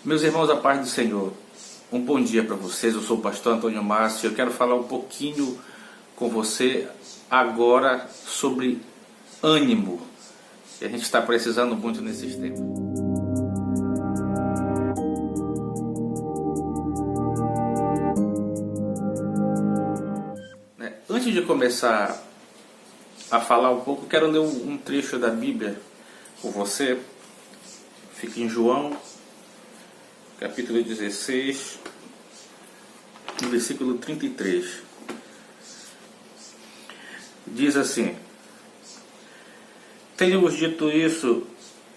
Meus irmãos, a paz do Senhor, um bom dia para vocês. Eu sou o pastor Antônio Márcio. Eu quero falar um pouquinho com você agora sobre ânimo, que a gente está precisando muito nesses tempos. Antes de começar a falar um pouco, quero ler um trecho da Bíblia com você. Fica em João, capítulo 16, no versículo 33. Diz assim: Tenho-vos dito isso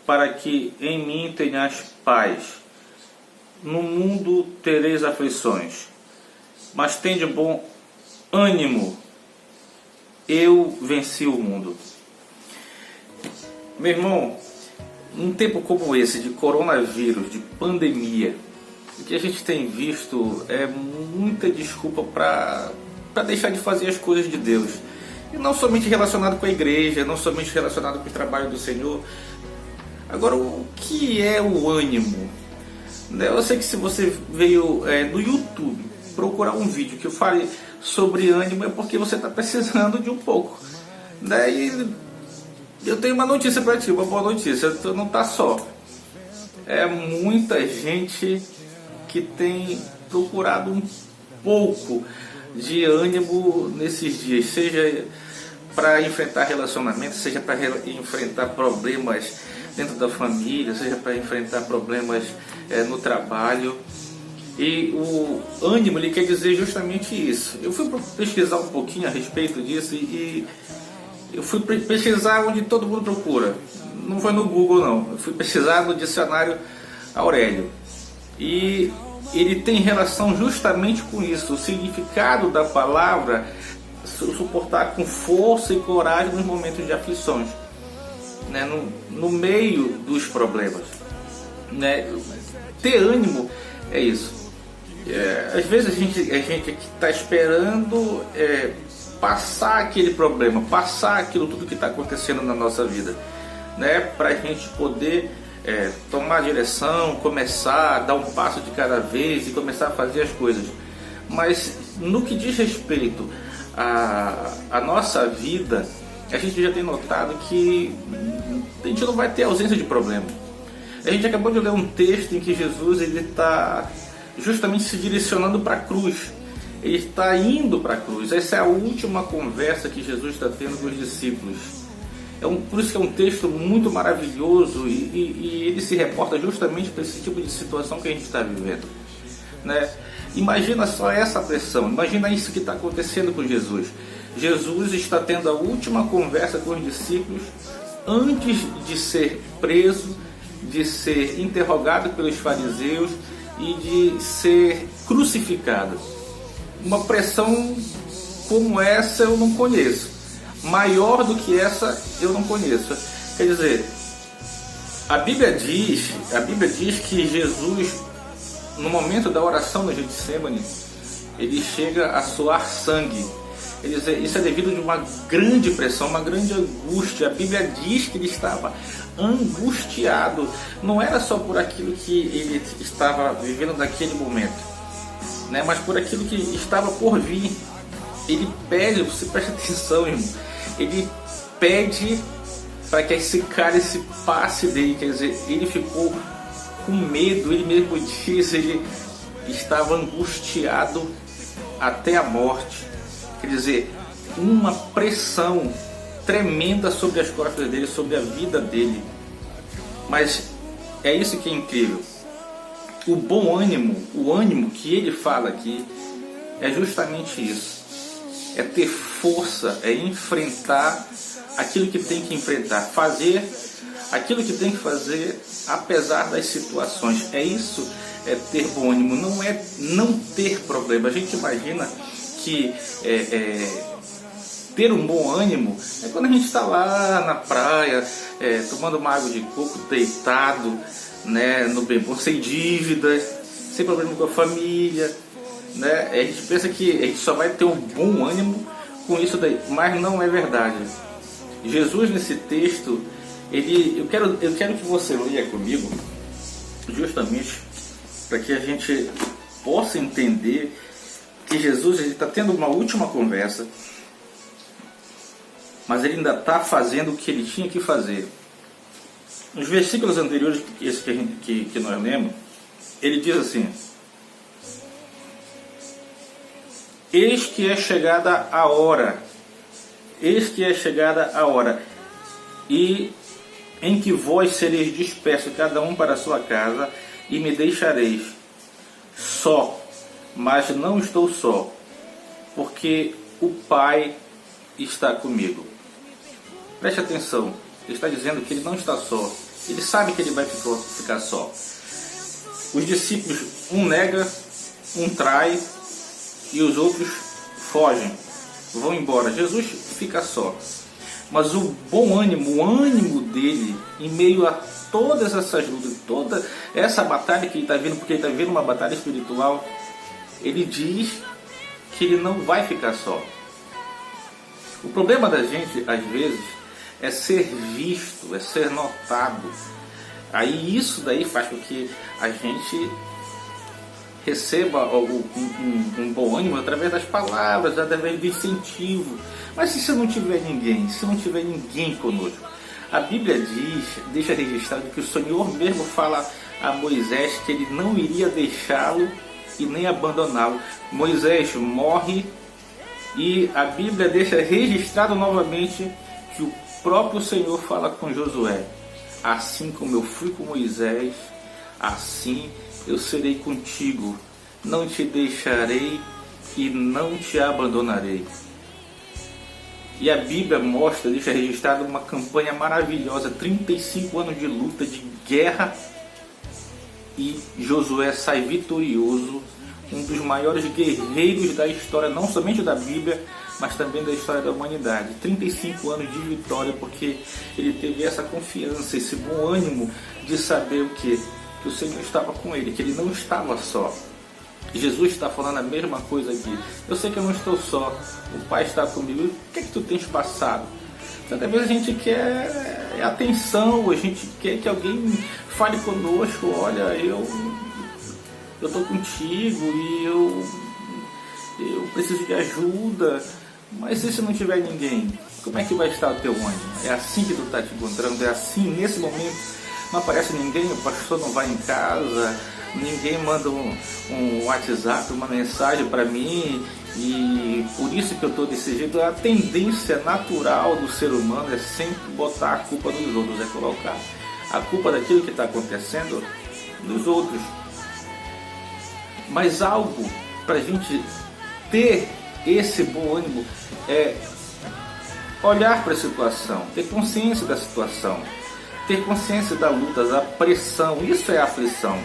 para que em mim tenhais paz. No mundo tereis aflições, mas tende bom ânimo. Eu venci o mundo. Meu irmão, num tempo como esse de coronavírus, de pandemia, o que a gente tem visto é muita desculpa para deixar de fazer as coisas de Deus. E não somente relacionado com a igreja, não somente relacionado com o trabalho do Senhor. Agora, o que é o ânimo? Eu sei que se você veio no YouTube procurar um vídeo que eu fale sobre ânimo, é porque você está precisando de um pouco. E eu tenho uma notícia para ti, uma boa notícia. Tu não está só. É muita gente que tem procurado um pouco de ânimo nesses dias, seja para enfrentar relacionamentos, seja para enfrentar problemas dentro da família, seja para enfrentar problemas no trabalho. E o ânimo, ele quer dizer justamente isso. Eu fui pesquisar um pouquinho a respeito disso e eu fui pesquisar onde todo mundo procura. Não foi no Google, não. Eu fui pesquisar no dicionário Aurélio. E ele tem relação justamente com isso. O significado da palavra suportar com força e coragem nos momentos de aflições, no meio dos problemas. Ter ânimo é isso. Às vezes a gente está esperando passar aquele problema, passar aquilo tudo que está acontecendo na nossa vida, para a gente poder tomar direção, começar, dar um passo de cada vez e começar a fazer as coisas. Mas no que diz respeito à nossa vida, a gente já tem notado que a gente não vai ter ausência de problema. A gente acabou de ler um texto em que Jesus está justamente se direcionando para a cruz. Ele está indo para a cruz. Essa é a última conversa que Jesus está tendo com os discípulos. Por isso que é um texto muito maravilhoso e ele se reporta justamente para esse tipo de situação que a gente está vivendo. Imagina só essa pressão, imagina isso que está acontecendo com Jesus. Jesus está tendo a última conversa com os discípulos antes de ser preso, de ser interrogado pelos fariseus e de ser crucificado. Uma pressão como essa eu não conheço. Maior do que essa eu não conheço. Quer dizer, a Bíblia diz que Jesus, no momento da oração no Getsemane, ele chega a suar sangue. Quer dizer, isso é devido de uma grande pressão, uma grande angústia. A Bíblia diz que ele estava angustiado. Não era só por aquilo que ele estava vivendo naquele momento, mas por aquilo que estava por vir. Ele pede, você presta atenção, irmão, ele pede para que esse cálice passe dele. Quer dizer, ele ficou com medo, ele mesmo disse, ele estava angustiado até a morte. Quer dizer, uma pressão tremenda sobre as costas dele, sobre a vida dele. Mas é isso que é incrível. O bom ânimo, o ânimo que ele fala aqui, é justamente isso. É ter força, é enfrentar aquilo que tem que enfrentar, fazer aquilo que tem que fazer apesar das situações. É isso, é ter bom ânimo, não é não ter problema. A gente imagina que ter um bom ânimo é quando a gente está lá na praia, tomando uma água de coco, deitado, no bem bom, sem dívidas, sem problema com a família, A gente pensa que a gente só vai ter um bom ânimo com isso daí, mas não é verdade. Jesus, nesse texto, eu quero que você leia comigo justamente para que a gente possa entender que Jesus está tendo uma última conversa, mas ele ainda está fazendo o que ele tinha que fazer. Nos versículos anteriores, esse que nós lemos, ele diz assim: eis que é chegada a hora, eis que é chegada a hora, e em que vós sereis dispersos, cada um para a sua casa, e me deixareis só, mas não estou só, porque o Pai está comigo. Preste atenção, ele está dizendo que ele não está só, ele sabe que ele vai ficar só. Os discípulos, um nega, um trai, e os outros fogem, vão embora. Jesus fica só. Mas o bom ânimo, o ânimo dele, em meio a todas essas lutas, toda essa batalha que ele está vendo, porque ele está vendo uma batalha espiritual, ele diz que ele não vai ficar só. O problema da gente, às vezes, é ser visto, é ser notado. Aí isso daí faz com que a gente receba um bom ânimo através das palavras, através do incentivo. Mas se não tiver ninguém, se não tiver ninguém conosco, a Bíblia deixa registrado que o Senhor mesmo fala a Moisés que ele não iria deixá-lo e nem abandoná-lo. Moisés morre e a Bíblia deixa registrado novamente que o próprio Senhor fala com Josué: assim como eu fui com Moisés, assim eu serei contigo, não te deixarei e não te abandonarei. E a Bíblia deixa registrado uma campanha maravilhosa, 35 anos de luta, de guerra, e Josué sai vitorioso, um dos maiores guerreiros da história, não somente da Bíblia, mas também da história da humanidade. 35 anos de vitória, porque ele teve essa confiança, esse bom ânimo de saber o quê? Que o Senhor estava com ele, que ele não estava só. Jesus está falando a mesma coisa aqui. Eu sei que eu não estou só, o Pai está comigo. O que é que tu tens passado? Cada vez a gente quer atenção, a gente quer que alguém fale conosco: olha, eu estou contigo e eu preciso de ajuda. Mas e se não tiver ninguém? Como é que vai estar o teu ânimo? É assim que tu está te encontrando? É assim, nesse momento, não aparece ninguém, o pastor não vai em casa, ninguém manda um WhatsApp, uma mensagem para mim, e por isso que eu estou desse jeito. A tendência natural do ser humano é sempre botar a culpa nos outros, é colocar a culpa daquilo que está acontecendo nos outros. Mas algo para a gente ter esse bom ânimo é olhar para a situação, ter consciência da situação, ter consciência da luta, da pressão. Isso é aflição.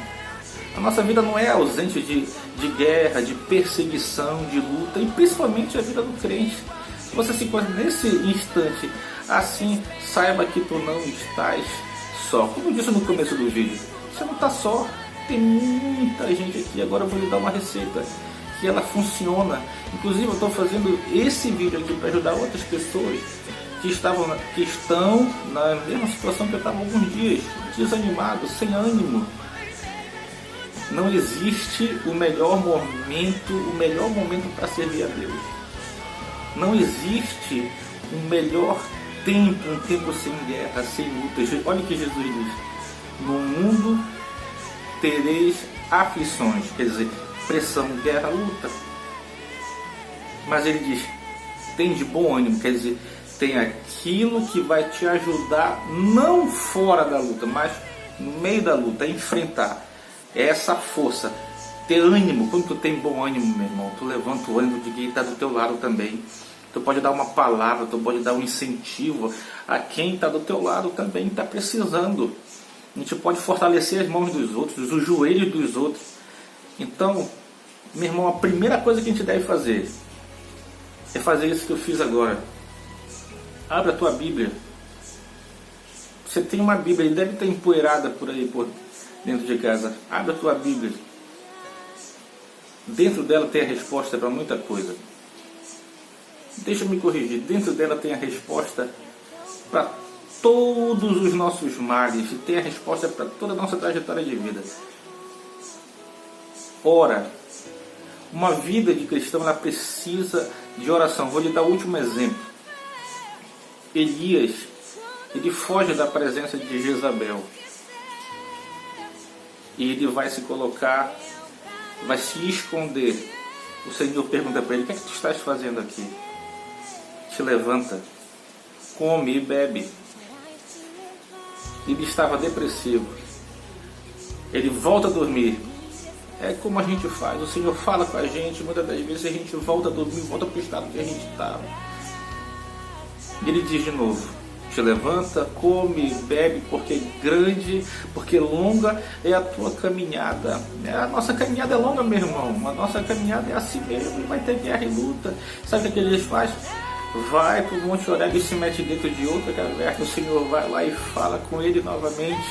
A nossa vida não é ausente de guerra, de perseguição, de luta, e principalmente a vida do crente. Se você se encontra nesse instante assim, saiba que tu não estás só. Como eu disse no começo do vídeo, você não está só. Tem muita gente aqui. Agora eu vou lhe dar uma receita que ela funciona. Inclusive eu estou fazendo esse vídeo aqui para ajudar outras pessoas que estão na mesma situação que eu estava há alguns dias, desanimados, sem ânimo. Não existe o melhor momento para servir a Deus. Não existe um melhor tempo, um tempo sem guerra, sem lutas. Olha o que Jesus diz: no mundo tereis aflições, quer dizer, pressão, guerra, luta. Mas ele diz: tem de bom ânimo, quer dizer, tem aquilo que vai te ajudar, não fora da luta, mas no meio da luta, a enfrentar. Essa força, ter ânimo. Quando tu tem bom ânimo, meu irmão, tu levanta o ânimo de quem está do teu lado também. Tu pode dar uma palavra, tu pode dar um incentivo a quem está do teu lado também, está precisando. A gente pode fortalecer as mãos dos outros, os joelhos dos outros. Então, meu irmão, a primeira coisa que a gente deve fazer é fazer isso que eu fiz agora. Abre a tua Bíblia. Você tem uma Bíblia, ele deve estar empoeirada por aí, dentro de casa. Abre a tua Bíblia. Dentro dela tem a resposta para muita coisa. Deixa eu me corrigir. Dentro dela tem a resposta para todos os nossos males. Tem a resposta para toda a nossa trajetória de vida. ora. Uma vida de cristão, ela precisa de oração. Vou lhe dar o último exemplo. Elias, ele foge da presença de Jezabel. E ele vai se colocar, vai se esconder. O Senhor pergunta para ele: o que é que tu estás fazendo aqui? Te levanta, come e bebe. Ele estava depressivo. Ele volta a dormir. É como a gente faz. O Senhor fala com a gente. Muitas das vezes a gente volta a dormir, volta para o estado que a gente estava. E ele diz de novo: te levanta, come, bebe, porque grande, porque longa é a tua caminhada. A nossa caminhada é longa, meu irmão. A nossa caminhada é assim mesmo. E vai ter guerra e luta. Sabe o que Elias faz? Vai para o Monte Horebe e se mete dentro de outra caverna. O Senhor vai lá e fala com ele novamente.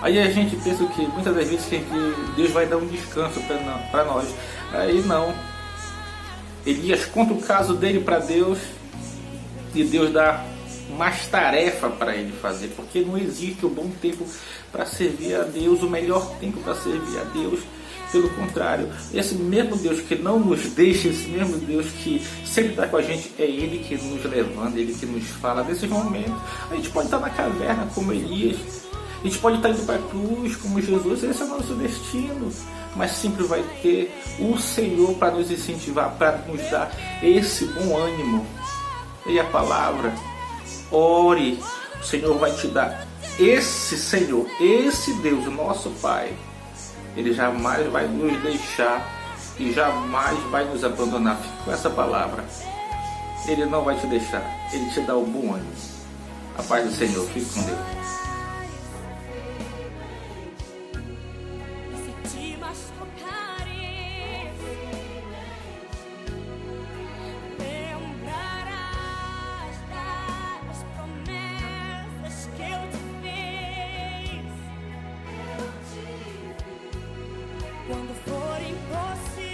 Aí a gente pensa que muitas das vezes que Deus vai dar um descanso para nós. Aí não. Elias conta o caso dele para Deus e Deus dá mais tarefa para ele fazer, porque não existe o bom tempo para servir a Deus, o melhor tempo para servir a Deus. Pelo contrário, esse mesmo Deus que não nos deixa, esse mesmo Deus que sempre está com a gente, é Ele que nos levanta, Ele que nos fala. Nesses momentos, a gente pode estar na caverna como Elias, a gente pode estar indo para a cruz como Jesus, esse é o nosso destino. Mas sempre vai ter o Senhor para nos incentivar, para nos dar esse bom ânimo. E a palavra, ore, o Senhor vai te dar. Esse Senhor, esse Deus, o nosso Pai, Ele jamais vai nos deixar e jamais vai nos abandonar. Fique com essa palavra. Ele não vai te deixar, Ele te dá o bom ânimo. A paz do Senhor, fique com Deus. Quando for impossível.